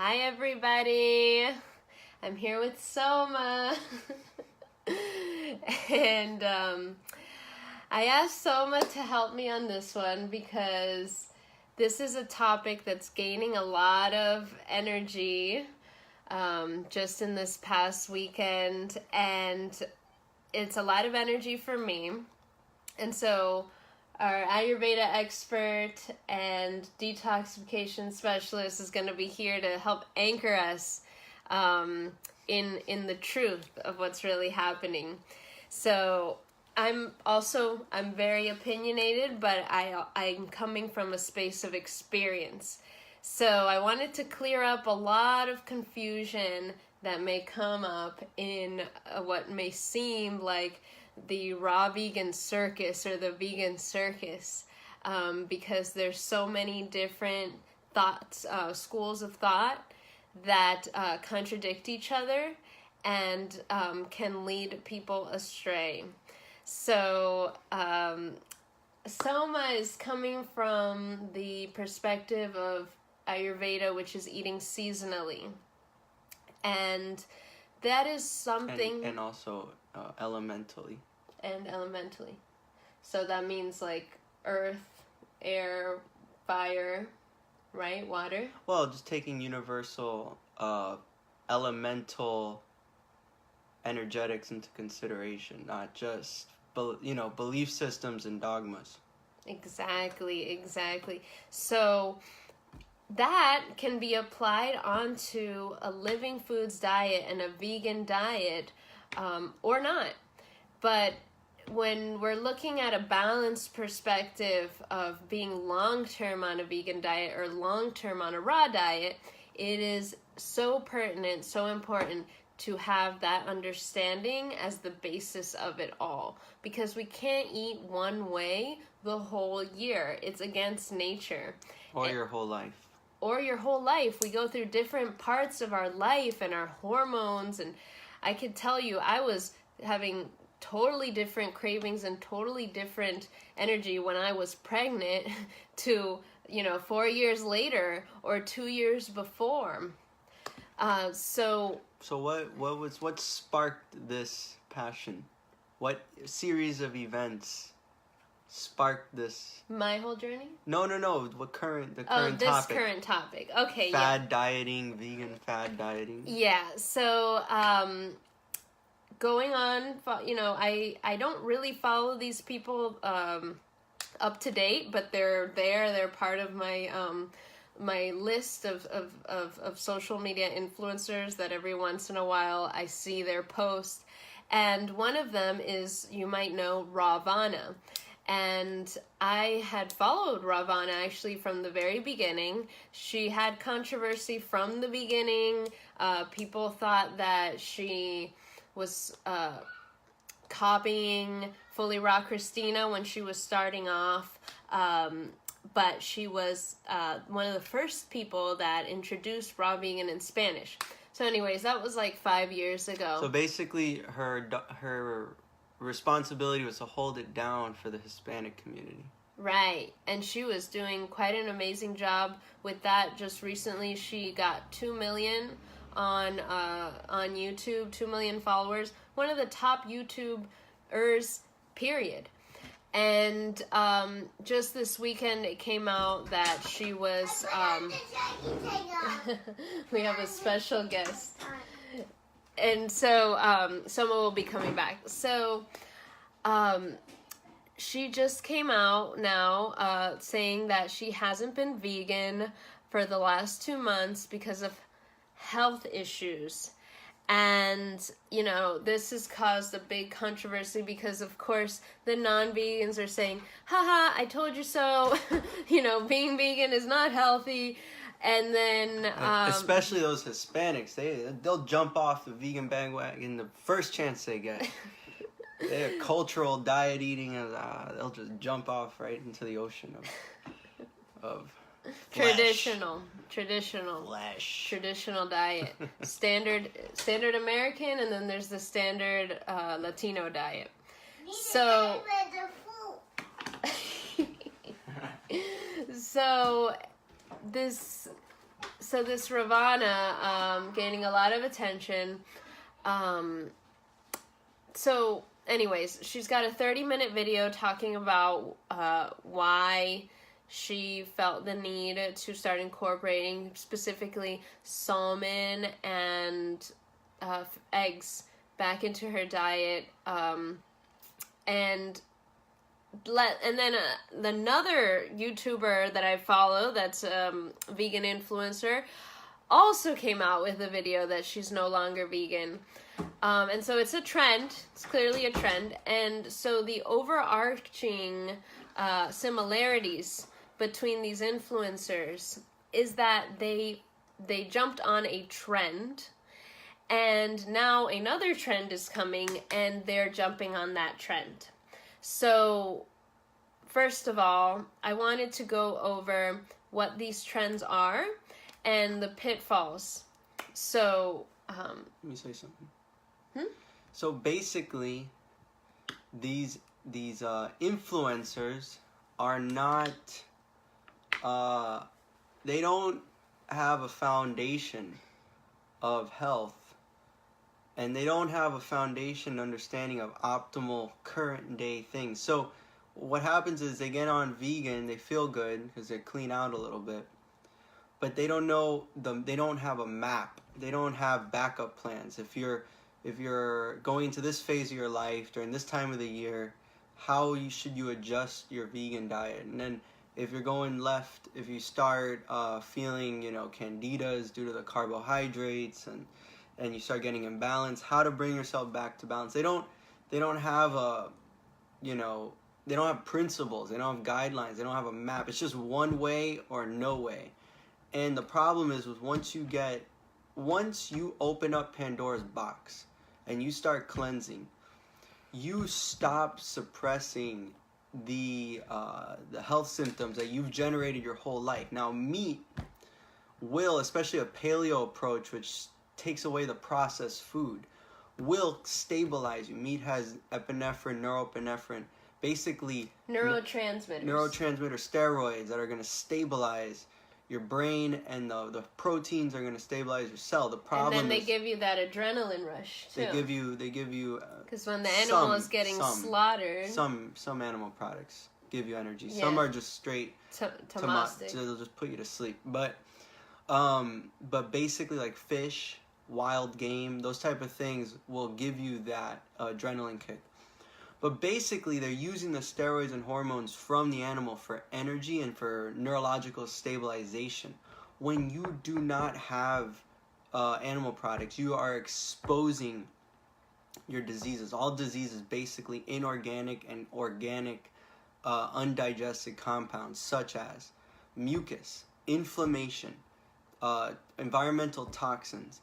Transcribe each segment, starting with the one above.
Hi everybody, I'm here with Soma. And I asked Soma to help me on this one because this is a topic that's gaining a lot of energy just in this past weekend, and it's a lot of energy for me. And so our Ayurveda expert and detoxification specialist is going to be here to help anchor us in the truth of what's really happening. So I'm very opinionated, but I'm coming from a space of experience. So I wanted to clear up a lot of confusion that may come up in what may seem like the raw vegan circus or the vegan circus, because there's so many different thoughts, schools of thought that contradict each other and can lead people astray. So Soma is coming from the perspective of Ayurveda, which is eating seasonally, and that is something, and also elementally. So that means like earth, air, fire, right? Water? Well, just taking universal elemental energetics into consideration, not just belief systems and dogmas. Exactly. So that can be applied onto a living foods diet and a vegan diet, or not. But when we're looking at a balanced perspective of being long-term on a vegan diet or long-term on a raw diet, it is so pertinent, so important to have that understanding as the basis of it all. Because we can't eat one way the whole year. It's against nature. Or your whole life. We go through different parts of our life and our hormones, and I could tell you I was having totally different cravings and totally different energy when I was pregnant to 4 years later or 2 years before. So what sparked this passion? What series of events sparked this? My whole journey? No. What current topic? Oh, this current topic. Okay, fad dieting, vegan fad dieting. Yeah. So, going on, I don't really follow these people up to date, but they're there. They're part of my my list of social media influencers that every once in a while I see their posts, and one of them is, you might know, Rawvana. And I had followed Rawvana actually from the very beginning. She had controversy from the beginning. People thought that she was copying Fully Raw Christina when she was starting off. But she was one of the first people that introduced raw vegan in Spanish. So anyways, that was like 5 years ago. So basically her responsibility was to hold it down for the Hispanic community. Right, and she was doing quite an amazing job with that. Just recently, she got 2 million on YouTube, 2 million followers. One of the top YouTubers, period. And just this weekend, it came out that she was. We have a special guest. And so, Soma will be coming back. So, she just came out now saying that she hasn't been vegan for the last 2 months because of health issues. And, this has caused a big controversy because, of course, the non-vegans are saying, haha, I told you so. Being vegan is not healthy. And then especially those Hispanics, they'll jump off the vegan bandwagon the first chance they get. They're cultural diet eating, and they'll just jump off right into the ocean of flesh. Traditional diet. Standard American, and then there's the standard Latino diet. So So so this Rawvana, gaining a lot of attention. So anyways, she's got a 30-minute video talking about why she felt the need to start incorporating specifically salmon and eggs back into her diet. And then another YouTuber that I follow that's a vegan influencer also came out with a video that she's no longer vegan. And so it's a trend. It's clearly a trend. And so the overarching similarities between these influencers is that they jumped on a trend, and now another trend is coming and they're jumping on that trend. So first of all, I wanted to go over what these trends are and the pitfalls. So let me say something. So basically, these influencers are not, they don't have a foundation of health, and they don't have a foundation understanding of optimal current day things. So what happens is they get on vegan, they feel good because they clean out a little bit, but they don't know they don't have a map. They don't have backup plans. If you're going into this phase of your life during this time of the year, how should you adjust your vegan diet? And then if you're going left, if you start feeling, candidas due to the carbohydrates, and you start getting imbalanced, how to bring yourself back to balance. They don't have they don't have principles, they don't have guidelines, they don't have a map. It's just one way or no way. And the problem is once you open up Pandora's box and you start cleansing, you stop suppressing the health symptoms that you've generated your whole life. Now, meat will, especially a paleo approach, which takes away the processed food, will stabilize you. Meat has epinephrine, norepinephrine, basically neurotransmitters, steroids that are going to stabilize your brain, and the proteins are going to stabilize your cell. The problem is, and then they give you that adrenaline rush too. They give you because when the animal is getting slaughtered, some animal products give you energy. Yeah. Some are just straight they'll just put you to sleep. But basically, like fish, wild game, those type of things will give you that adrenaline kick. But basically, they're using the steroids and hormones from the animal for energy and for neurological stabilization. When you do not have animal products, you are exposing your diseases. All diseases, basically inorganic and organic undigested compounds, such as mucus, inflammation, environmental toxins,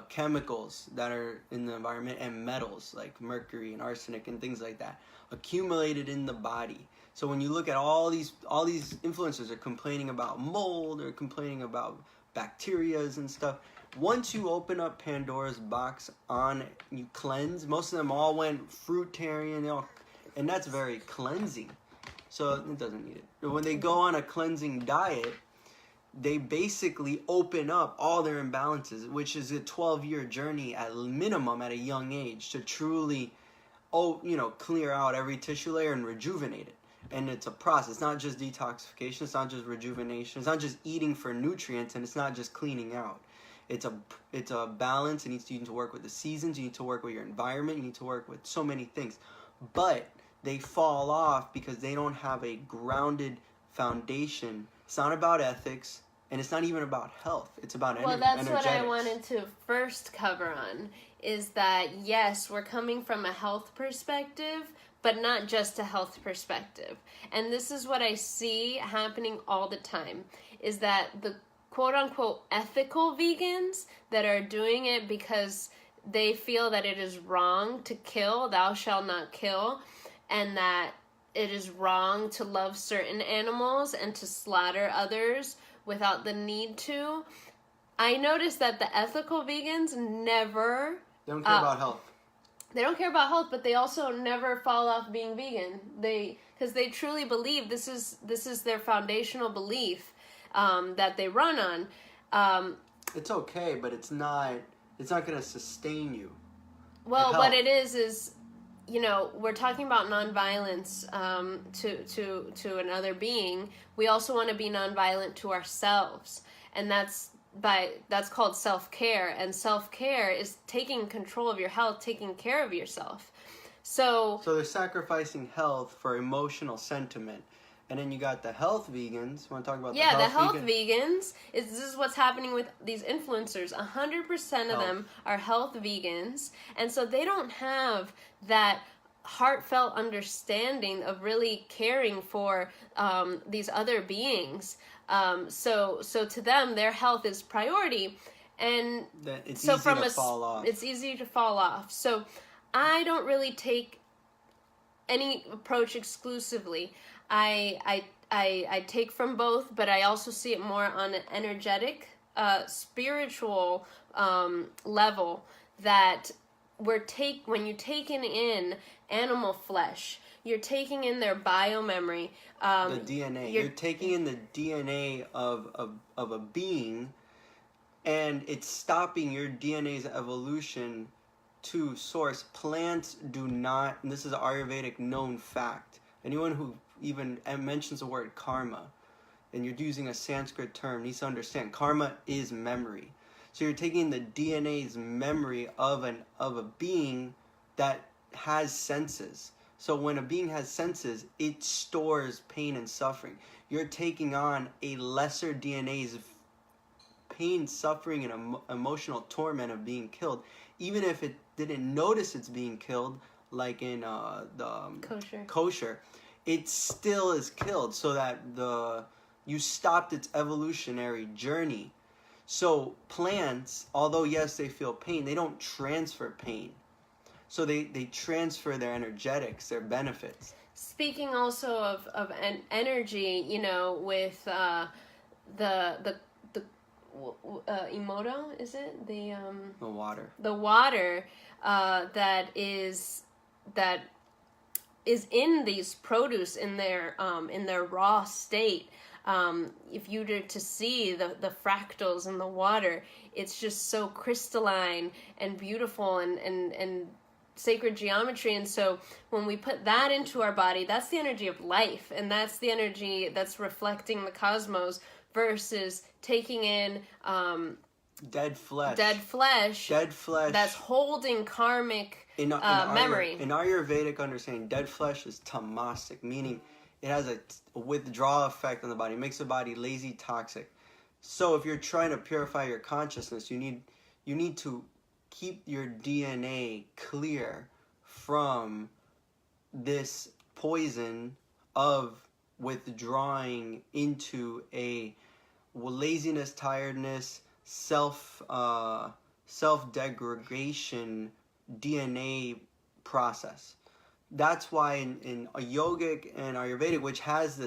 chemicals that are in the environment, and metals like mercury and arsenic and things like that accumulated in the body. So when you look at all these influencers are complaining about mold, or complaining about bacterias and stuff. Once you open up Pandora's box you cleanse, most of them all went fruitarian, and that's very cleansing. So it doesn't need it. But when they go on a cleansing diet, they basically open up all their imbalances, which is a 12-year journey at minimum at a young age to truly, clear out every tissue layer and rejuvenate it. And it's a process. It's not just detoxification. It's not just rejuvenation. It's not just eating for nutrients, and it's not just cleaning out. It's a balance. You need to work with the seasons. You need to work with your environment. You need to work with so many things. But they fall off because they don't have a grounded foundation. It's not about ethics, and it's not even about health. It's about energetics. Well, that's what I wanted to first cover on, is that, yes, we're coming from a health perspective, but not just a health perspective. And this is what I see happening all the time, is that the quote-unquote ethical vegans that are doing it because they feel that it is wrong to kill, thou shalt not kill, and that it is wrong to love certain animals and to slaughter others without the need to. I noticed that the ethical vegans never... They don't care about health. They don't care about health, but they also never fall off being vegan. Because they truly believe this is their foundational belief that they run on. It's okay, but it's not going to sustain you. Well, what it is, we're talking about nonviolence to another being. We also want to be nonviolent to ourselves, and that's called self-care. And self-care is taking control of your health, taking care of yourself. So they're sacrificing health for emotional sentiment. And then you got the health vegans. Want to talk about the health vegans? This is what's happening with these influencers. 100% of them are health vegans. And so they don't have that heartfelt understanding of really caring for these other beings. So to them, their health is priority. And it's easy to fall off. It's easy to fall off. So I don't really take any approach exclusively. I take from both, but I also see it more on an energetic, spiritual level, that when you're taking in animal flesh, you're taking in their biomemory. The DNA. You're taking in the DNA of a being, and it's stopping your DNA's evolution to source. Plants do not, and this is an Ayurvedic known fact. Anyone who even mentions the word karma, and you're using a Sanskrit term, needs to understand karma is memory. So you're taking the DNA's memory of a being that has senses. So when a being has senses, it stores pain and suffering. You're taking on a lesser DNA's pain, suffering, and emotional torment of being killed, even if it didn't notice it's being killed, like in kosher. It still is killed, so that you stopped its evolutionary journey. So plants, although yes, they feel pain, they don't transfer pain. So they transfer their energetics, their benefits. Speaking also of an energy, with the Emoto, is it the water? The water that is in these produce in their raw state. If you were to see the fractals in the water, it's just so crystalline and beautiful and sacred geometry. And so when we put that into our body, that's the energy of life, and that's the energy that's reflecting the cosmos, versus taking in dead flesh that's holding karmic memory. In Ayurvedic understanding, dead flesh is tamasic, meaning it has a withdrawal effect on the body. It makes the body lazy, toxic. So if you're trying to purify your consciousness, you need to keep your DNA clear from this poison of withdrawing into a laziness, tiredness, self-degradation DNA process. That's why in a yogic and Ayurvedic, which has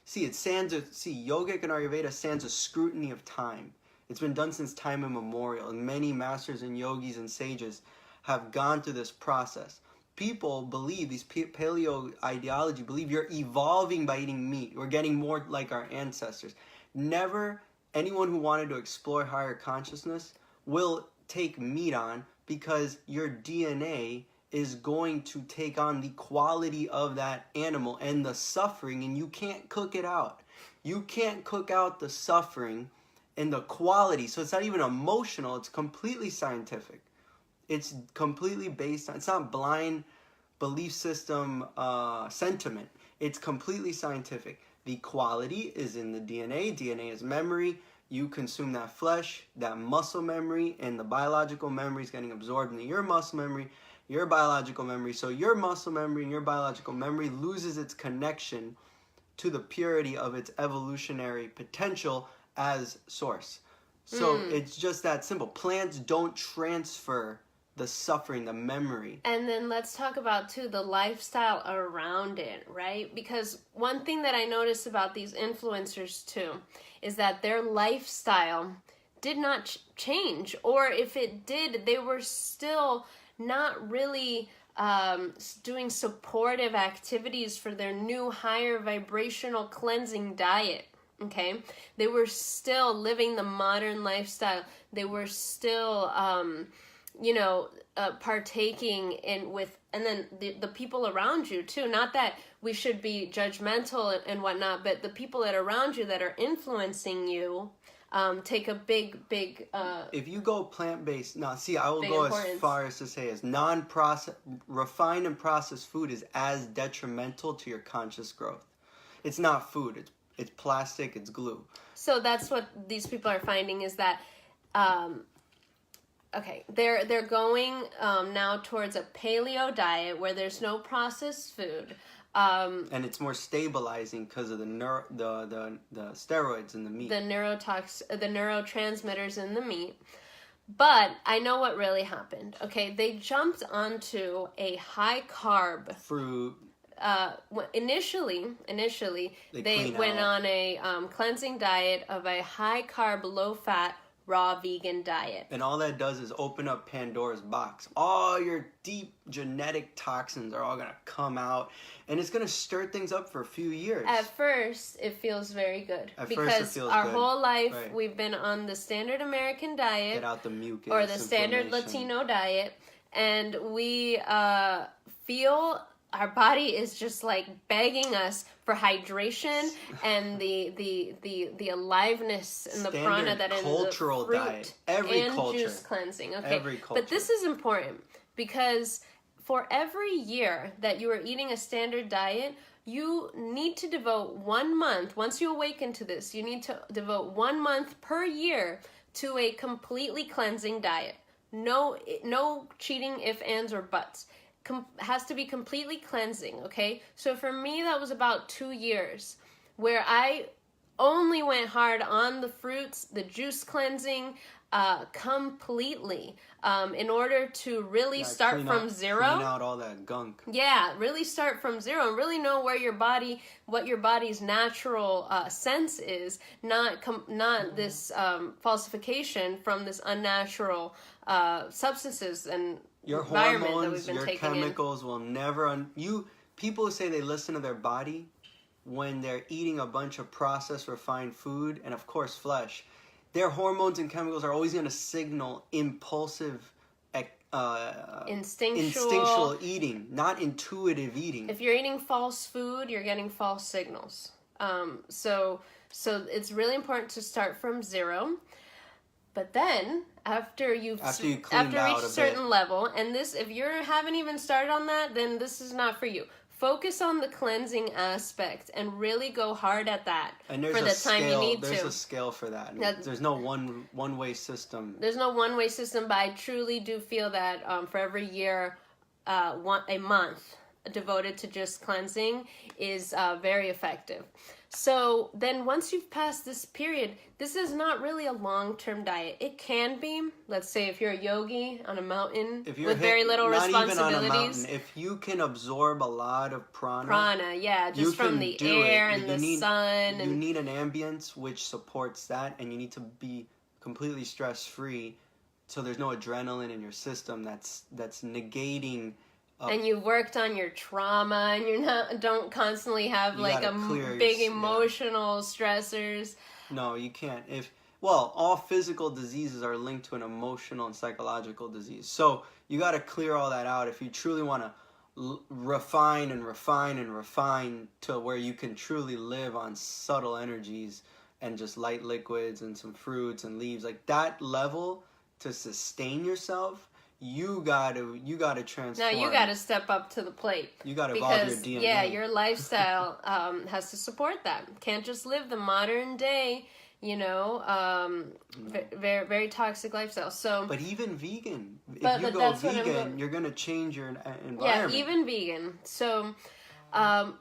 yogic and Ayurveda stands a scrutiny of time. It's been done since time immemorial, and many masters and yogis and sages have gone through this process. People believe, these paleo ideology believe you're evolving by eating meat. We're getting more like our ancestors. Never anyone who wanted to explore higher consciousness will take meat on, because your DNA is going to take on the quality of that animal and the suffering, and you can't cook it out. You can't cook out the suffering and the quality. So it's not even emotional, it's completely scientific. It's completely based on, it's not blind belief system sentiment. It's completely scientific. The quality is in the DNA. DNA is memory. You consume that flesh, that muscle memory, and the biological memory is getting absorbed into your muscle memory, your biological memory. So your muscle memory and your biological memory loses its connection to the purity of its evolutionary potential as source. So it's just that simple. Plants don't transfer the suffering, the memory. And then let's talk about, too, the lifestyle around it, right? Because one thing that I notice about these influencers, too, is that their lifestyle did not change. Or if it did, they were still not really doing supportive activities for their new higher vibrational cleansing diet. Okay, they were still living the modern lifestyle. They were still, partaking in with, and then the people around you too. Not that we should be judgmental and whatnot, but the people that are around you that are influencing you take a big. If you go plant-based, now see, I will big go importance. as far as to say as non-processed, refined and processed food is as detrimental to your conscious growth. It's not food. It's plastic. It's glue. So that's what these people are finding is that, they're going now towards a paleo diet where there's no processed food. And it's more stabilizing because of the steroids in the meat. The neurotransmitters in the meat. But I know what really happened. Okay, they jumped onto a high carb fruit. Initially, they went on a cleansing diet of a high carb, low fat, raw vegan diet. And all that does is open up Pandora's box. All your deep genetic toxins are all going to come out. And it's going to stir things up for a few years. At first, it feels very good. Because our whole life, we've been on the standard American diet. Get out the mucus. Or the standard Latino diet. And we feel our body is just like begging us for hydration and the aliveness and the prana that is cultural the fruit diet. Every and culture. Juice cleansing. Okay, every culture. But this is important because for every year that you are eating a standard diet, you need to devote 1 month. Once you awaken to this, you need to devote 1 month per year to a completely cleansing diet. No cheating, ifs, ands, or buts. Has to be completely cleansing, okay? So for me, that was about 2 years where I only went hard on the fruits, the juice cleansing, completely, in order to really start from zero. Clean out all that gunk. Yeah, really start from zero and really know what your body's natural sense is, not this falsification from this unnatural substances and your hormones, your chemicals will never. People who say they listen to their body when they're eating a bunch of processed, refined food, and of course flesh, their hormones and chemicals are always going to signal impulsive, instinctual eating, not intuitive eating. If you're eating false food, you're getting false signals. So it's really important to start from zero. But then, after you've reached a certain level, and this, if you haven't even started on that, then this is not for you. Focus on the cleansing aspect and really go hard at that for the time you need to. There's a scale for that. There's no one-way system. There's no one-way system, but I truly do feel that for every year, a month devoted to just cleansing is very effective. So then once you've passed this period, this is not really a long-term diet. It can be, let's say if you're a yogi on a mountain with very little responsibilities. Not even on a mountain. If you can absorb a lot of prana. Prana, yeah, just from the air and the sun. You need an ambience which supports that, and you need to be completely stress-free so there's no adrenaline in your system that's negating. And you've worked on your trauma, and don't constantly have like big emotional stressors. No, you can't. All physical diseases are linked to an emotional and psychological disease. So you got to clear all that out if you truly want to refine to where you can truly live on subtle energies and just light liquids and some fruits and leaves. Like that level to sustain yourself. You gotta transform. Now you gotta step up to the plate. You gotta evolve your DNA. Yeah, your lifestyle has to support that. Can't just live the modern day, very very toxic lifestyle. So, but even vegan, if you go vegan, you're gonna change your environment. Yeah, even vegan. So,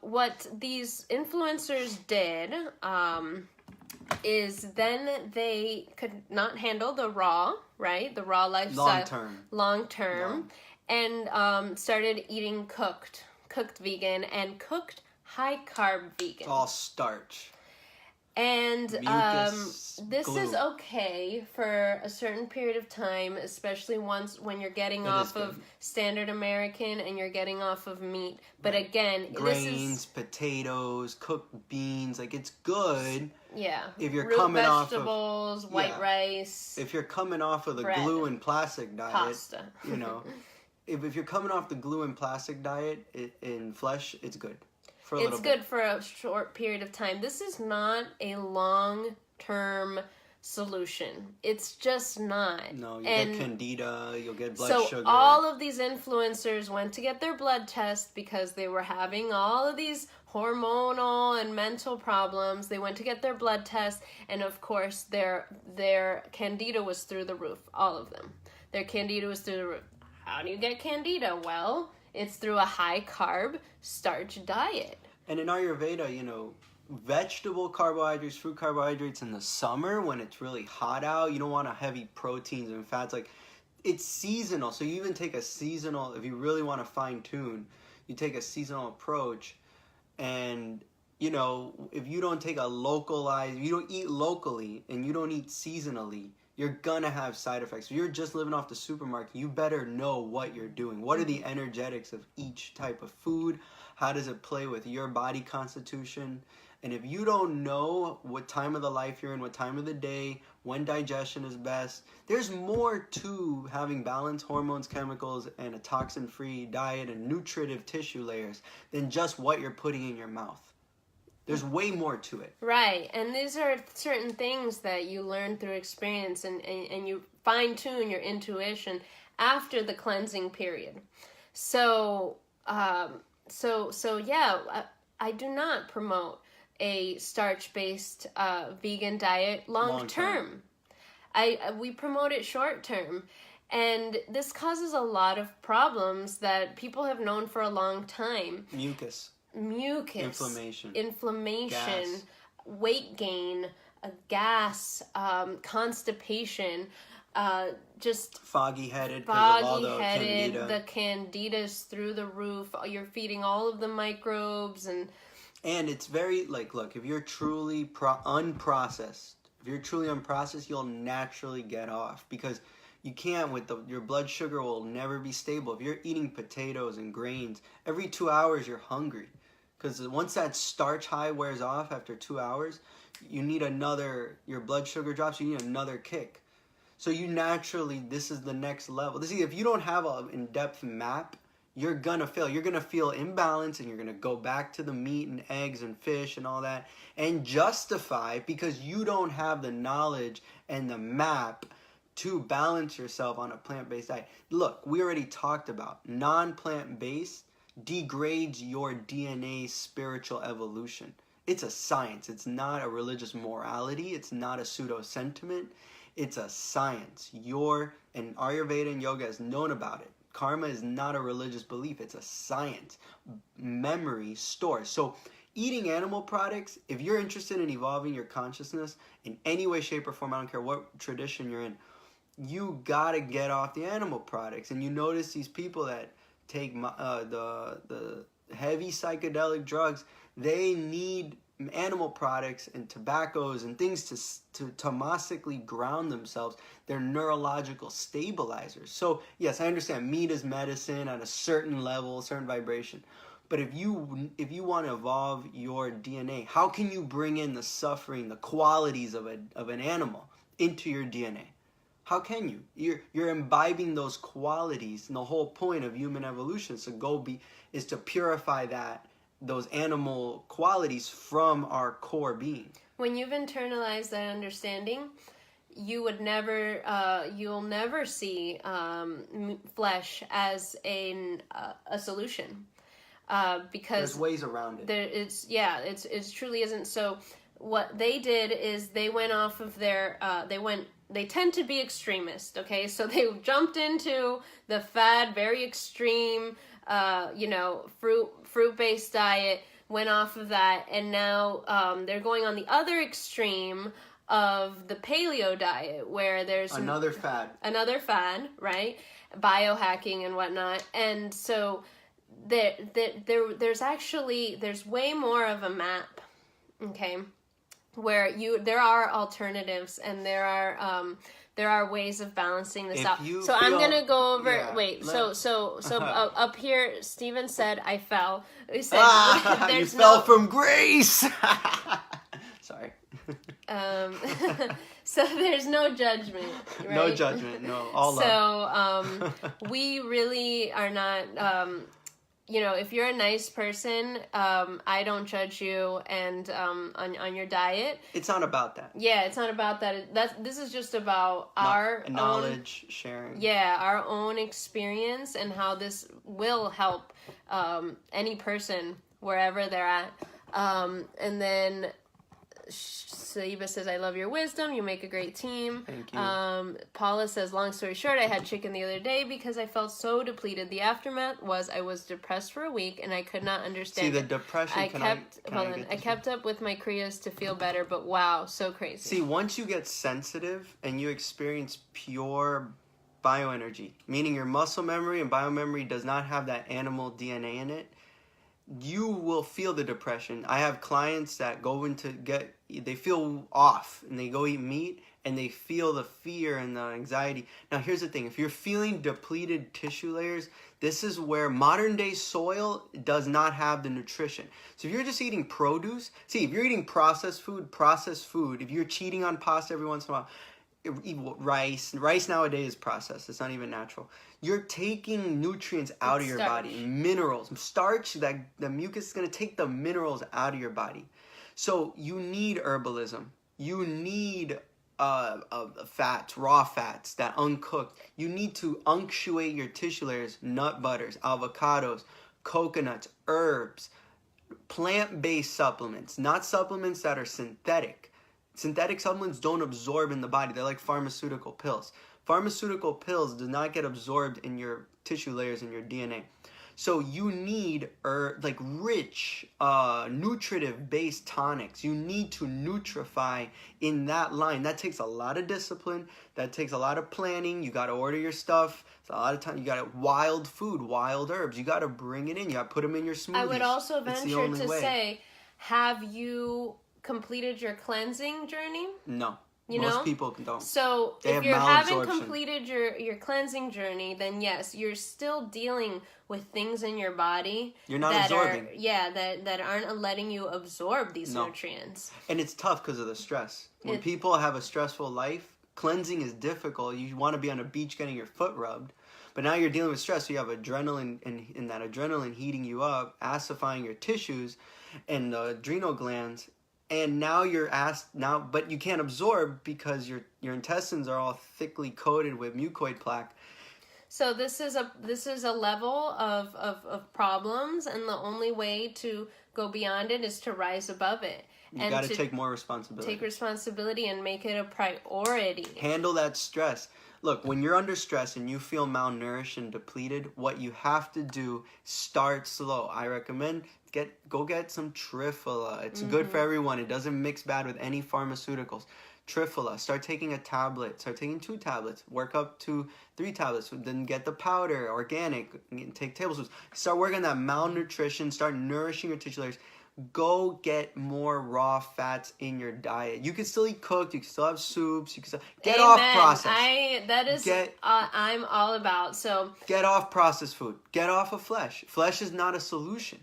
what these influencers did is then they could not handle the raw lifestyle long term and started eating cooked vegan and cooked high carb vegan. It's all starch. And Mucus this glue. is okay for a certain period of time, especially when you're getting off of standard American and you're getting off of meat. But again, grains, potatoes, cooked beans, like it's good. Yeah. If you're root coming vegetables, off of white rice. If you're coming off of the bread, glue and plastic diet, pasta. you know, if you're coming off the glue and plastic diet in flesh, it's good. It's good for a short period of time. This is not a long-term solution. It's just not. No, you get candida, you'll get blood sugar. So all of these influencers went to get their blood test because they were having all of these hormonal and mental problems. They went to get their blood test, and of course their candida was through the roof. All of them. Their candida was through the roof. How do you get candida? Well, it's through a high-carb, starch diet. And in Ayurveda, you know, vegetable carbohydrates, fruit carbohydrates in the summer when it's really hot out, you don't want heavy proteins and fats. Like, it's seasonal. So you even take a seasonal, if you really want to fine-tune, you take a seasonal approach. And, you know, if you don't take a localized, you don't eat locally and you don't eat seasonally, you're gonna have side effects. If you're just living off the supermarket, you better know what you're doing. What are the energetics of each type of food? How does it play with your body constitution? And if you don't know what time of the life you're in, what time of the day, when digestion is best, there's more to having balanced hormones, chemicals, and a toxin-free diet and nutritive tissue layers than just what you're putting in your mouth. There's way more to it. Right, and these are certain things that you learn through experience and you fine-tune your intuition after the cleansing period. So yeah, I do not promote a starch-based vegan diet long-term. We promote it short-term. And this causes a lot of problems that people have known for a long time. Mucus, inflammation, gas. Weight gain, gas, constipation, just foggy-headed, the candida's through the roof. You're feeding all of the microbes and it's very, like, look, if you're truly unprocessed, you'll naturally get off because you can't your blood sugar will never be stable. If you're eating potatoes and grains, every 2 hours you're hungry. Because once that starch high wears off after 2 hours, you need your blood sugar drops, you need another kick. So you naturally, this is the next level. If you don't have an in-depth map, you're going to fail. You're going to feel imbalanced and you're going to go back to the meat and eggs and fish and all that and justify because you don't have the knowledge and the map to balance yourself on a plant-based diet. Look, we already talked about non-plant-based degrades your DNA spiritual evolution. It's a science. It's not a religious morality. It's not a pseudo-sentiment. It's a science. And Ayurveda and Yoga has known about it. Karma is not a religious belief. It's a science. Memory stores. So eating animal products, if you're interested in evolving your consciousness in any way, shape, or form, I don't care what tradition you're in, you gotta get off the animal products. And you notice these people that take the heavy psychedelic drugs, they need animal products and tobaccos and things to tamasically ground themselves. They're neurological stabilizers. So yes, I understand meat is medicine at a certain level, certain vibration. But if you want to evolve your DNA, how can you bring in the suffering, the qualities of an animal into your DNA? How can you? You're imbibing those qualities, and the whole point of human evolution is to purify those animal qualities from our core being. When you've internalized that understanding, you'll never see flesh as a solution. Because there's ways around it. It truly isn't. So what they did is they went off of they tend to be extremist, okay? So they jumped into the fad, very extreme, fruit-based diet, went off of that, and now they're going on the other extreme of the paleo diet, where there's another fad, right? Biohacking and whatnot. And so there's way more of a map, okay, where there are alternatives and there are ways of balancing this out. So I'm gonna go over. Yeah, Up here, Steven said I fell. He said you fell from grace. Sorry. So there's no judgment. Right? No judgment. No, all love. So we really are not. If you're a nice person, I don't judge you, and on your diet. It's not about that. Yeah, it's not about that. This is just about our knowledge sharing. Yeah, our own experience and how this will help any person wherever they're at. And then Saiba says, I love your wisdom. You make a great team. Thank you. Paula says, long story short, I had chicken the other day because I felt so depleted. The aftermath was I was depressed for a week and I could not understand. See, the depression, I kept up with my Kriyas to feel better, but wow, so crazy. See, once you get sensitive and you experience pure bioenergy, meaning your muscle memory and biomemory does not have that animal DNA in it, you will feel the depression. I have clients that they feel off and they go eat meat and they feel the fear and the anxiety. Now, here's the thing. If you're feeling depleted tissue layers, this is where modern day soil does not have the nutrition. So if you're just eating produce, if you're eating processed food, if you're cheating on pasta every once in a while, rice nowadays is processed. It's not even natural. You're taking nutrients out of your body, minerals, starch. That the mucus is going to take the minerals out of your body. So you need herbalism. You need fats, raw fats that uncooked. You need to unctuate your tissue layers. Nut butters, avocados, coconuts, herbs, plant-based supplements, not supplements that are synthetic. Synthetic supplements don't absorb in the body. They're like pharmaceutical pills. Pharmaceutical pills do not get absorbed in your tissue layers in your DNA. So you need rich, nutritive-based tonics. You need to nutrify in that line. That takes a lot of discipline. That takes a lot of planning. You got to order your stuff. It's a lot of time. You got wild food, wild herbs. You got to bring it in. You got to put them in your smoothies. I would also venture to say, have you completed your cleansing journey? No. Most people don't. So if you haven't completed your cleansing journey, then yes, you're still dealing with things in your body. You're not absorbing. That aren't letting you absorb these nutrients. And it's tough because of the stress. When people have a stressful life, cleansing is difficult. You want to be on a beach getting your foot rubbed. But now you're dealing with stress, so you have adrenaline, and that adrenaline heating you up, acidifying your tissues and the adrenal glands. And now but you can't absorb because your intestines are all thickly coated with mucoid plaque. So this is a level of problems, and the only way to go beyond it is to rise above it. You got to take more responsibility. Take responsibility and make it a priority. Handle that stress. Look, when you're under stress and you feel malnourished and depleted, what you have to do, start slow. I recommend go get some Triphala. It's good for everyone. It doesn't mix bad with any pharmaceuticals. Triphala. Start taking a tablet. Start taking 2 tablets. Work up to 3 tablets. Then get the powder, organic. Take tablespoons. Start working on that malnutrition. Start nourishing your tissue layers. Go get more raw fats in your diet. You can still eat cooked. You can still have soups. You can still get off processed. I'm all about. So get off processed food. Get off of flesh. Flesh is not a solution.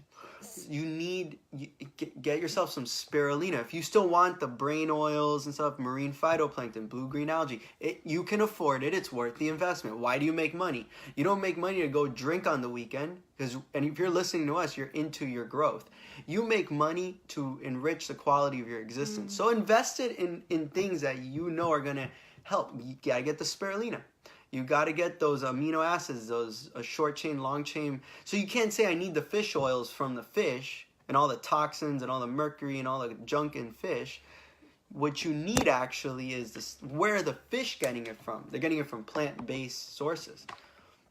Get yourself some spirulina. If you still want the brain oils and stuff, marine phytoplankton, blue-green algae, you can afford it. It's worth the investment. Why do you make money? You don't make money to go drink on the weekend, and if you're listening to us, you're into your growth. You make money to enrich the quality of your existence. So invest it in things that you know are going to help. You got to get the spirulina. You got to get those amino acids, those short chain, long chain. So you can't say I need the fish oils from the fish and all the toxins and all the mercury and all the junk in fish. What you need actually is where are the fish getting it from? They're getting it from plant-based sources.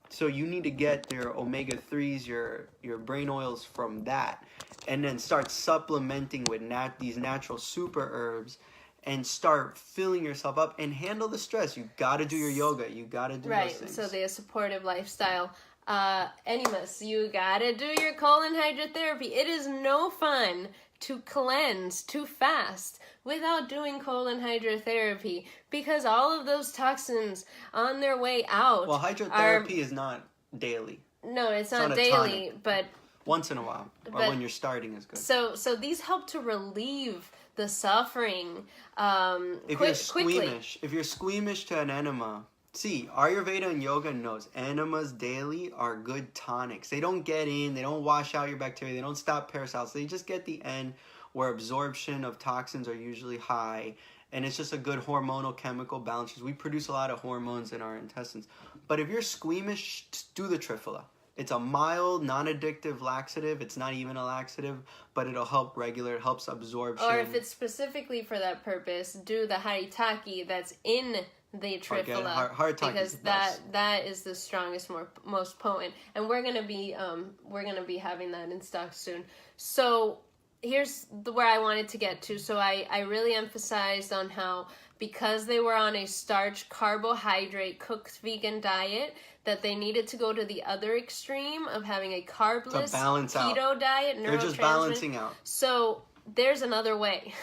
So you need to get your omega-3s, your brain oils from that. And then start supplementing with these natural super herbs. And start filling yourself up and handle the stress. You got to do your yoga. You got to do those things. So the supportive lifestyle. Animus, you got to do your colon hydrotherapy. It is no fun to cleanse, to fast, without doing colon hydrotherapy, because all of those toxins on their way out. Well, hydrotherapy is not daily. No, it's not daily, but once in a while, or when you're starting is good. So these help to relieve the suffering. If you're squeamish to an enema, see, Ayurveda and yoga knows enemas daily are good tonics. They don't get in, they don't wash out your bacteria, they don't stop parasites. They just get the end where absorption of toxins are usually high, and it's just a good hormonal chemical balance. We produce a lot of hormones in our intestines. But if you're squeamish, do the Triphala. It's a mild, non-addictive laxative. It's not even a laxative, but it'll help regulate, it helps absorption. Or if it's specifically for that purpose, do the Haritaki that's in the Triphala. Haritaki because that is the strongest, most potent. And we're gonna be having that in stock soon. So here's where I wanted to get to. So I really emphasized on how, because they were on a starch, carbohydrate, cooked vegan diet, that they needed to go to the other extreme of having a carbless keto diet. They're just balancing out. So there's another way,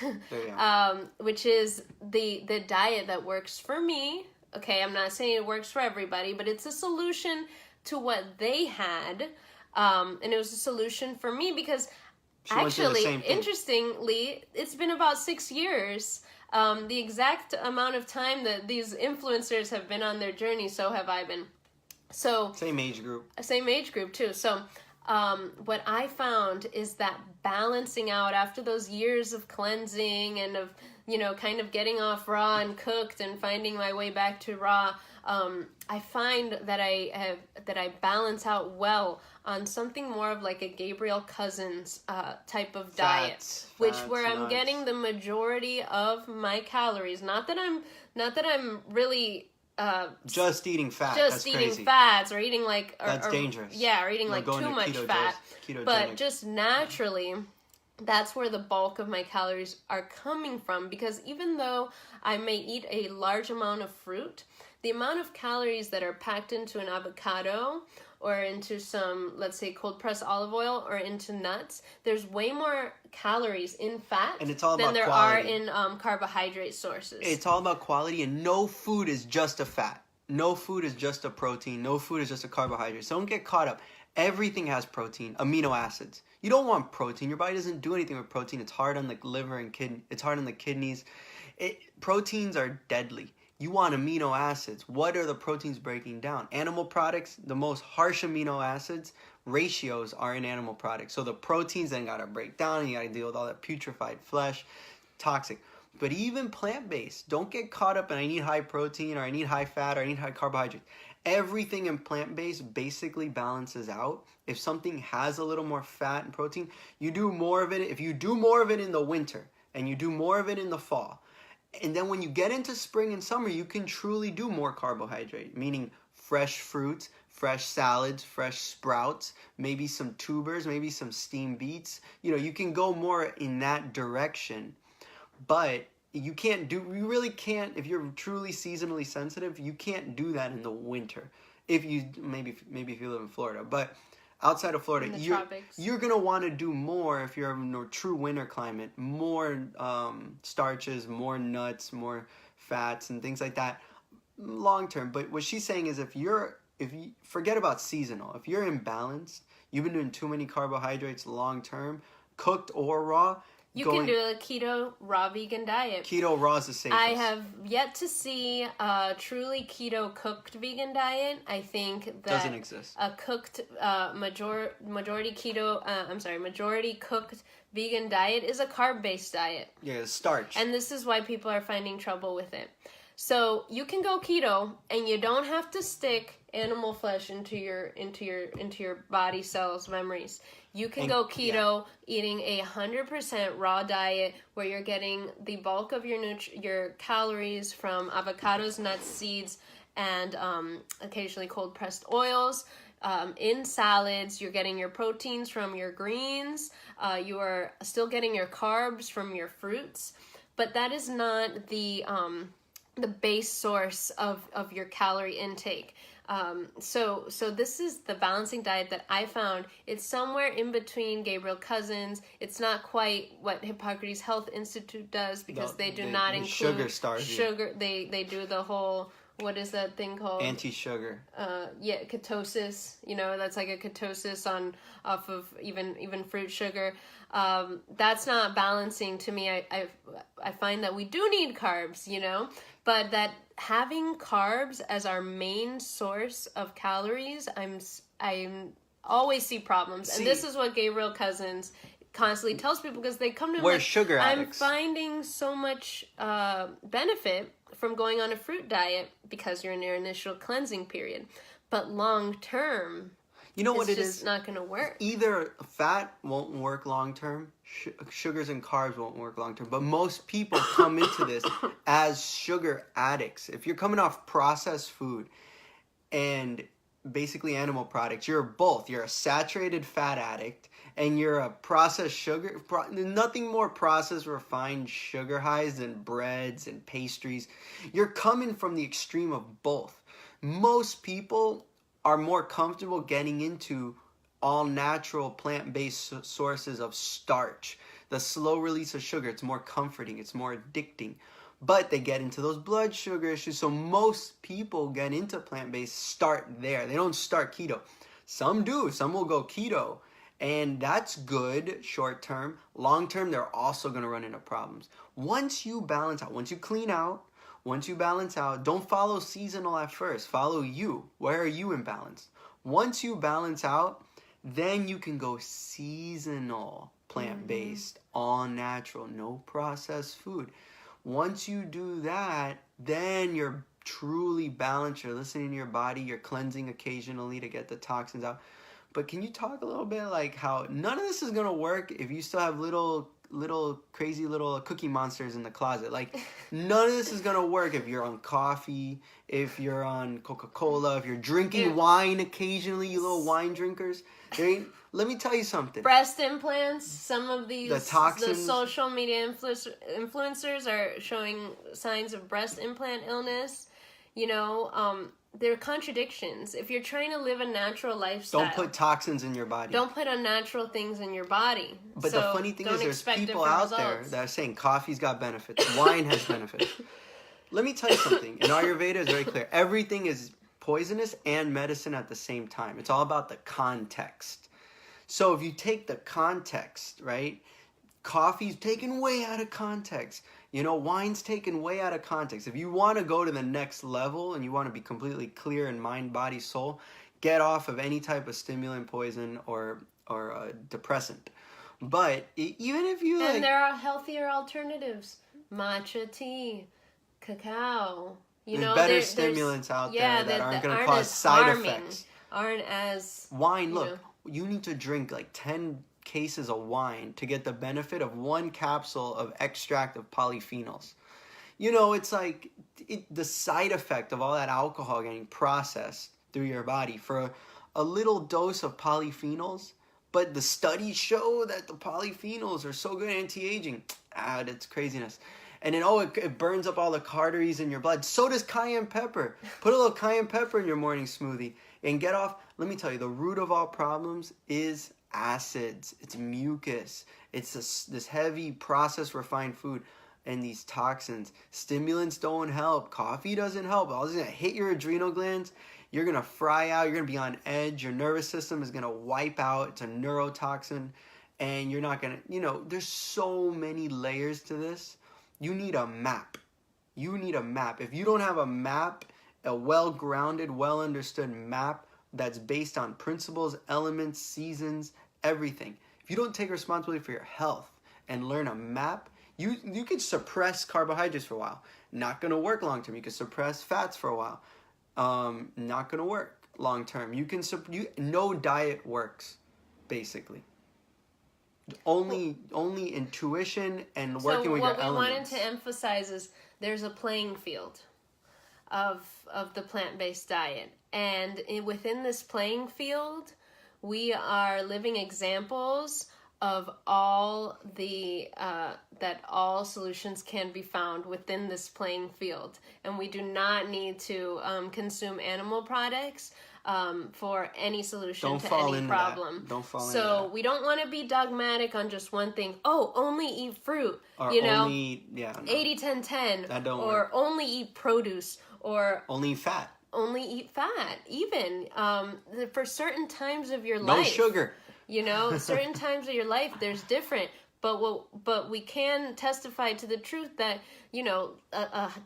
which is the diet that works for me. Okay, I'm not saying it works for everybody, but it's a solution to what they had. And it was a solution for me because actually, interestingly, it's been about 6 years. The exact amount of time that these influencers have been on their journey, so have I been. So same age group too. So what I found is that balancing out after those years of cleansing and of, kind of getting off raw and cooked and finding my way back to raw, I find that I balance out well on something more of like a Gabriel Cousins type of diet, where I'm getting the majority of my calories. Not that I'm really just eating fat. Just eating fats or eating like... That's dangerous. Yeah, or eating like too much fat. But just naturally, that's where the bulk of my calories are coming from. Because even though I may eat a large amount of fruit, the amount of calories that are packed into an avocado or into some, let's say, cold-pressed olive oil or into nuts, there's way more calories in fat than there are in carbohydrate sources. It's all about quality, and no food is just a fat. No food is just a protein. No food is just a carbohydrate. So don't get caught up. Everything has protein, amino acids. You don't want protein. Your body doesn't do anything with protein. It's hard on the liver and kidney. It's hard on the kidneys. Proteins are deadly. You want amino acids. What are the proteins breaking down? Animal products, the most harsh amino acids ratios are in animal products. So the proteins then got to break down, and you got to deal with all that putrefied flesh, toxic. But even plant-based, don't get caught up in I need high protein or I need high fat or I need high carbohydrates. Everything in plant-based basically balances out. If something has a little more fat and protein, you do more of it. If you do more of it in the winter and you do more of it in the fall, and then when you get into spring and summer, you can truly do more carbohydrate, meaning fresh fruits, fresh salads, fresh sprouts, maybe some tubers, maybe some steamed beets. You can go more in that direction. But you really can't, if you're truly seasonally sensitive, you can't do that in the winter. If you, maybe if you live in Florida. But outside of Florida, you're going to want to do more if you're in a true winter climate. More starches, more nuts, more fats, and things like that long term. But what she's saying is if you forget about seasonal. If you're imbalanced, you've been doing too many carbohydrates long term, cooked or raw, you can do a keto raw vegan diet. Keto raw is the safest. I have yet to see a truly keto cooked vegan diet. I think that doesn't exist. A cooked majority cooked vegan diet is a carb-based diet. Yeah, starch. And this is why people are finding trouble with it. So you can go keto, and you don't have to stick animal flesh into your body cells, memories. You can go keto, eating 100% raw diet where you're getting the bulk of your calories from avocados, nuts, seeds, and occasionally cold pressed oils. In salads, you're getting your proteins from your greens. You are still getting your carbs from your fruits, but that is not the base source of your calorie intake. So this is the balancing diet that I found. It's somewhere in between Gabriel Cousins. It's not quite what Hippocrates Health Institute does, because they do not include sugar starving. Sugar. They do the whole, what is that thing called? Anti-sugar. Yeah, ketosis. You know, that's like a ketosis off of even fruit sugar. That's not balancing to me. I find that we do need carbs, you know, but that having carbs as our main source of calories, I'm always see problems. And this is what Gabriel Cousins constantly tells people, because they come to him we're like, sugar addicts. I'm finding so much benefit from going on a fruit diet because you're in your initial cleansing period, but long term, you know what it is is? Not going to work. Either fat won't work long term, sugars and carbs won't work long term. But most people come into this as sugar addicts. If you're coming off processed food and basically animal products, you're both. You're a saturated fat addict and you're a processed sugar. Nothing more processed, refined sugar highs than breads and pastries. You're coming from the extreme of both. Most people are more comfortable getting into all natural plant-based sources of starch. The slow release of sugar, it's more comforting, it's more addicting. But they get into those blood sugar issues. So most people get into plant-based start there. They don't start keto. Some do. Some will go keto. And that's good short term. Long term, they're also going to run into problems. Once you balance out, once you clean out, once you balance out, don't follow seasonal at first. Follow you. Where are you imbalanced? Once you balance out, then you can go seasonal, plant-based, all natural, no processed food. Once you do that, then you're truly balanced. You're listening to your body. You're cleansing occasionally to get the toxins out. But can you talk a little bit like how none of this is going to work if you still have little crazy little cookie monsters in the closet? Like, none of this is going to work if you're on coffee, if you're on Coca-Cola, if you're drinking wine occasionally, you little wine drinkers. Let me tell you something. Breast implants, some of these, the toxins, the social media influencers are showing signs of breast implant illness. You know, there are contradictions. If you're trying to live a natural lifestyle, don't put toxins in your body. Don't put unnatural things in your body. But the funny thing is there's people out there that are saying coffee's got benefits, wine has benefits. Let me tell you something. In Ayurveda, it's very clear. Everything is poisonous and medicine at the same time. It's all about the context. So if you take the context, right? Coffee's taken way out of context. You know, wine's taken way out of context. If you want to go to the next level and you want to be completely clear in mind, body, soul, get off of any type of stimulant, poison, or depressant. But even if you and there are healthier alternatives: matcha tea, cacao. There's better stimulants out there that aren't going to cause side effects. Aren't as wine. Look, you need to drink like 10 cases of wine to get the benefit of one capsule of extract of polyphenols. You know, it's like the side effect of all that alcohol getting processed through your body for a little dose of polyphenols. But the studies show that the polyphenols are so good anti-aging. That's craziness. And then, it burns up all the arteries in your blood. So does cayenne pepper. Put a little cayenne pepper in your morning smoothie and get off. Let me tell you, the root of all problems is acids. It's mucus. It's this heavy processed refined food and these toxins. Stimulants don't help. Coffee doesn't help. All this is going to hit your adrenal glands. You're going to fry out. You're going to be on edge. Your nervous system is going to wipe out. It's a neurotoxin. And you're not going to, there's so many layers to this. You need a map. You need a map. If you don't have a map, a well-grounded, well-understood map that's based on principles, elements, seasons, everything. If you don't take responsibility for your health and learn a map, you could suppress carbohydrates for a while. Not going to work long term. You can suppress fats for a while. Not going to work long term. No diet works, basically. Only intuition and working with your elements. So what we wanted to emphasize is there's a playing field of the plant-based diet. And within this playing field, we are living examples of all the that all solutions can be found within this playing field, and we do not need to consume animal products for any solution to any problem. Don't fall into So that. we don't want to be dogmatic on just one thing. Oh, only eat fruit. Or you know, only eat, yeah, no. 80-10-10. That don't or work. only eat produce, or Only fat. only eat fat. Even for certain times of your No life. sugar. You know, certain times of your life, there's different. But we can testify to the truth that, you know,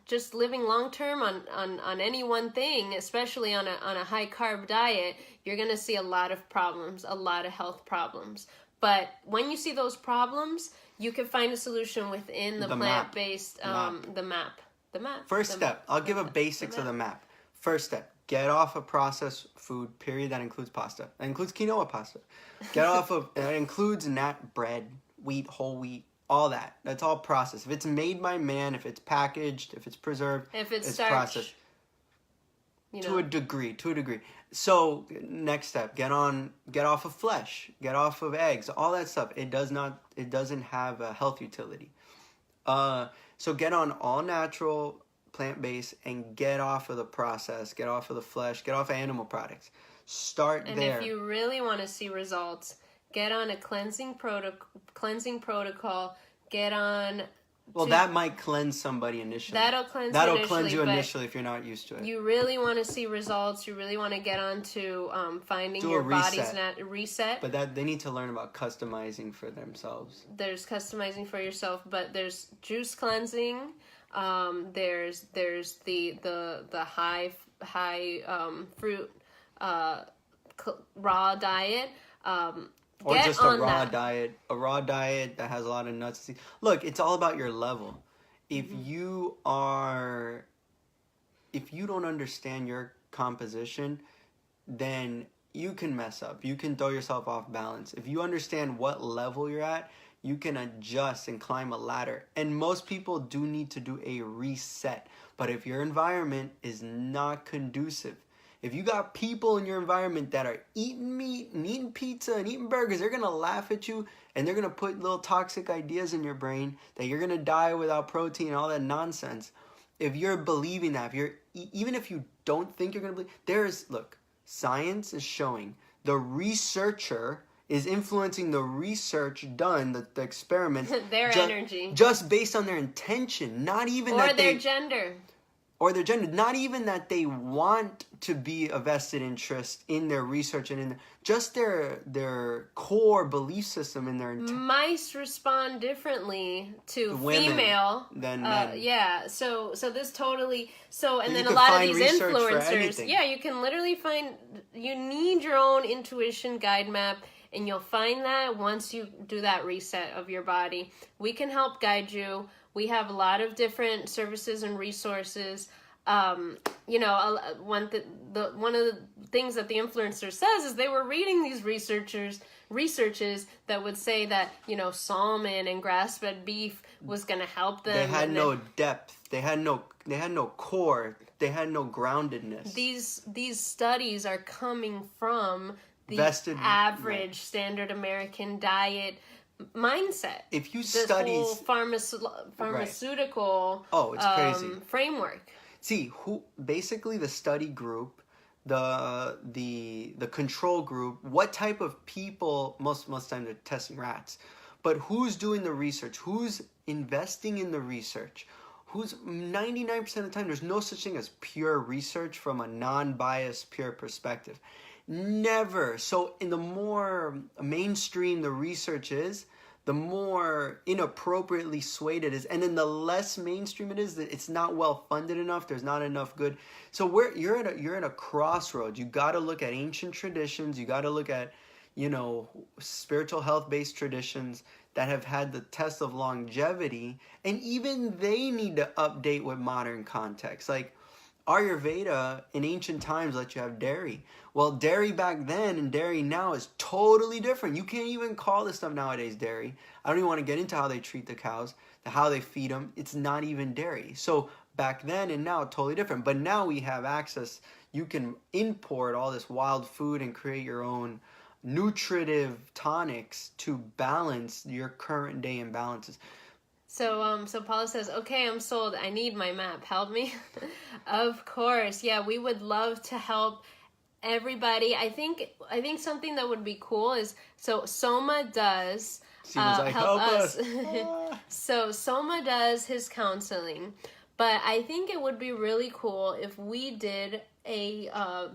just living long term on any one thing, especially on a high carb diet, you're gonna see a lot of problems, a lot of health problems. But when you see those problems, you can find a solution within the plant-based the map. First step, I'll give a basics of the map. First step, get off of processed food, period. That includes pasta. That includes quinoa pasta. Get off of, that includes bread, wheat, whole wheat, all that. That's all processed. If it's made by man, if it's packaged, if it's preserved, if it's starch, processed. You know. To a degree. So next step, get off of flesh, get off of eggs, all that stuff. It doesn't have a health utility. So get on all natural, plant-based, and get off of the process, get off of the flesh, get off of animal products. Start and there. And if you really want to see results, get on a cleansing protocol. Get on. Well, that might cleanse somebody initially. That'll cleanse you initially if you're not used to it. You really want to see results. You really want to get on to finding your body's reset. But they need to learn about customizing for themselves. There's customizing for yourself, but there's juice cleansing. There's the high fruit raw diet. Or just a raw diet that has a lot of nuts. Look, it's all about your level. If you don't understand your composition, then you can mess up. You can throw yourself off balance. If you understand what level you're at, you can adjust and climb a ladder. And most people do need to do a reset. But if your environment is not conducive, if you got people in your environment that are eating meat and eating pizza and eating burgers, they're going to laugh at you and they're going to put little toxic ideas in your brain that you're going to die without protein and all that nonsense. If you're believing that, even if you don't think you're going to believe, look, science is showing the researcher is influencing the research done, the experiment. Energy. Just based on their intention, not even or their gender. Or their gender, not even that they want to be a vested interest in their research and in just their core belief system in their mice respond differently to women female than men. Yeah, so this totally and then you a lot of find these influencers. Yeah, you can literally you need your own intuition guide map, and you'll find that once you do that reset of your body. We can help guide you. We have a lot of different services and resources. You know, one of the things that the influencer says is they were reading these researches that would say that, you know, salmon and grass-fed beef was going to help them. They had no depth. They had no core. They had no groundedness. These studies are coming from the average standard American diet mindset. If you study this whole pharmaceutical it's crazy framework. See, basically the study group, the control group, what type of people, most time they're testing rats, but who's doing the research, who's investing in the research, who's 99% of the time, there's no such thing as pure research from a non-biased, pure perspective. Never. So in the more mainstream the research is, the more inappropriately swayed it is. And then the less mainstream it is, that it's not well funded enough, there's not enough good. So you're at a crossroads. You got to look at ancient traditions, you got to look at, you know, spiritual health-based traditions that have had the test of longevity, and even they need to update with modern context. Like Ayurveda in ancient times let you have dairy. Well, dairy back then and dairy now is totally different. You can't even call this stuff nowadays dairy. I don't even want to get into how they treat the cows, how they feed them. It's not even dairy. So back then and now, totally different. But now we have access. You can import all this wild food and create your own nutritive tonics to balance your current day imbalances. So Paula says, okay, I'm sold. I need my map. Help me. Of course. Yeah, we would love to help everybody. I think something that would be cool is, so Soma does help us. So Soma does his counseling, but I think it would be really cool if we did a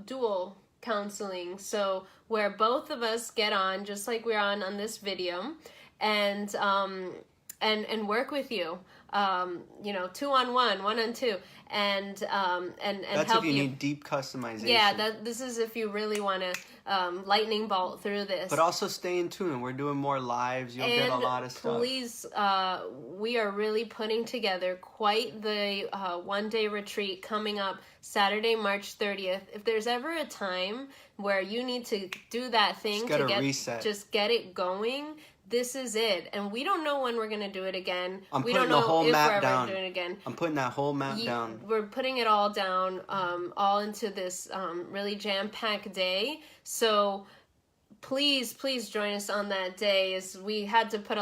dual counseling. So where both of us get on, just like we're on this video, and work with you, 2-on-1, 1-on-2, and that's help if you need deep customization. Yeah, this is if you really want to lightning bolt through this. But also stay in tune. We're doing more lives. You'll get a lot of stuff. Please, we are really putting together quite the one-day retreat coming up Saturday, March 30th. If there's ever a time where you need to do that thing to get it going, this is it. And we don't know when we're going to do it again. We don't know if we're ever doing it again. I'm putting that whole map down. We're putting it all down, all into this really jam-packed day. So please join us on that day. We had to put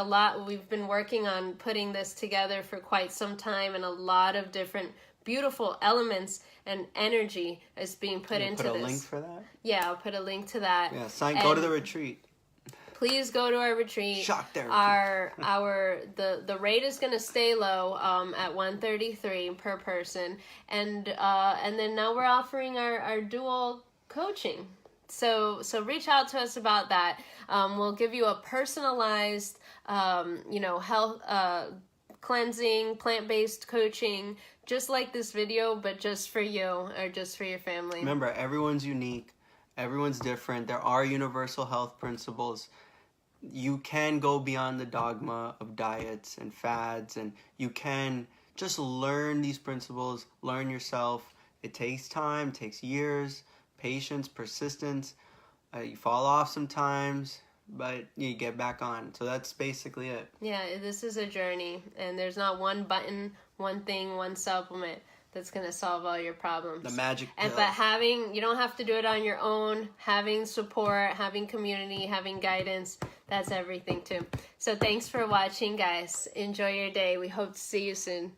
we've been working on putting this together for quite some time, and a lot of different beautiful elements and energy is being put into this. Put a link for that? Yeah, I'll put a link to that. Yeah, go to the retreat. Please go to our retreat. Shock therapy. The rate is going to stay low at $133 per person, and then now we're offering our dual coaching. So reach out to us about that. We'll give you a personalized health cleansing, plant-based coaching, just like this video, but just for you or just for your family. Remember, everyone's unique. Everyone's different. There are universal health principles. You can go beyond the dogma of diets and fads, and you can just learn these principles, learn yourself. It takes time, it takes years, patience, persistence. You fall off sometimes, but you get back on. So that's basically it. Yeah, this is a journey, and there's not one button, one thing, one supplement that's going to solve all your problems. The magic pill. But you don't have to do it on your own. Having support, having community, having guidance, that's everything too. So thanks for watching, guys. Enjoy your day. We hope to see you soon.